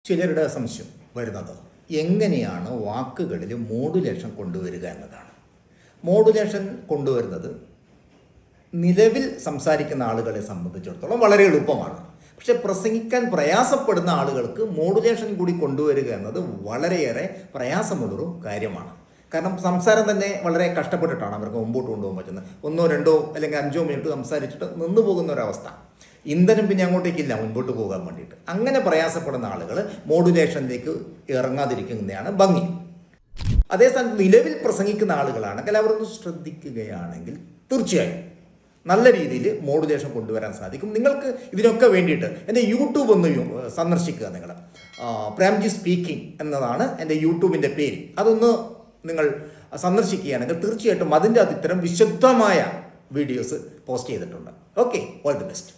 ചിലരുടെ സംശയം വരുന്നത് എങ്ങനെയാണ് വാക്കുകളിൽ മോഡുലേഷൻ കൊണ്ടുവരിക എന്നതാണ്. മോഡുലേഷൻ കൊണ്ടുവരുന്നത് നിലവിൽ സംസാരിക്കുന്ന ആളുകളെ സംബന്ധിച്ചിടത്തോളം വളരെ എളുപ്പമാണ്. പക്ഷെ പ്രസംഗിക്കാൻ പ്രയാസപ്പെടുന്ന ആളുകൾക്ക് മോഡുലേഷൻ കൂടി കൊണ്ടുവരിക എന്നത് വളരെയേറെ പ്രയാസമുള്ളൊരു കാര്യമാണ്. കാരണം സംസാരം തന്നെ വളരെ കഷ്ടപ്പെട്ടിട്ടാണ് അവർക്ക് മുമ്പോട്ട് കൊണ്ടുപോകാൻ പറ്റുന്നത്. 1, 2 അല്ലെങ്കിൽ 5 മിനിറ്റ് സംസാരിച്ചിട്ട് നിന്നു പോകുന്ന ഒരവസ്ഥ. ഇന്ധനം പിന്നെ അങ്ങോട്ടേക്കില്ല മുൻപോട്ട് പോകാൻ വേണ്ടിയിട്ട്. അങ്ങനെ പ്രയാസപ്പെടുന്ന ആളുകൾ മോഡുലേഷനിലേക്ക് ഇറങ്ങാതിരിക്കുന്നതാണ് ഭംഗി. അതേസമയം നിലവിൽ പ്രസംഗിക്കുന്ന ആളുകളാണെങ്കിൽ അവരൊന്ന് ശ്രദ്ധിക്കുകയാണെങ്കിൽ തീർച്ചയായും നല്ല രീതിയിൽ മോഡുലേഷൻ കൊണ്ടുവരാൻ സാധിക്കും. നിങ്ങൾക്ക് ഇതിനൊക്കെ വേണ്ടിയിട്ട് എൻ്റെ യൂട്യൂബ് ഒന്ന് സന്ദർശിക്കുക. നിങ്ങൾ പ്രേംജി സ്പീക്കിംഗ് എന്നതാണ് എൻ്റെ യൂട്യൂബിൻ്റെ പേര്. അതൊന്ന് നിങ്ങൾ സന്ദർശിക്കുകയാണെങ്കിൽ തീർച്ചയായിട്ടും അതിൻ്റെ ഇത്തരം വിശുദ്ധമായ വീഡിയോസ് പോസ്റ്റ് ചെയ്തിട്ടുണ്ട്. Okay, all the best.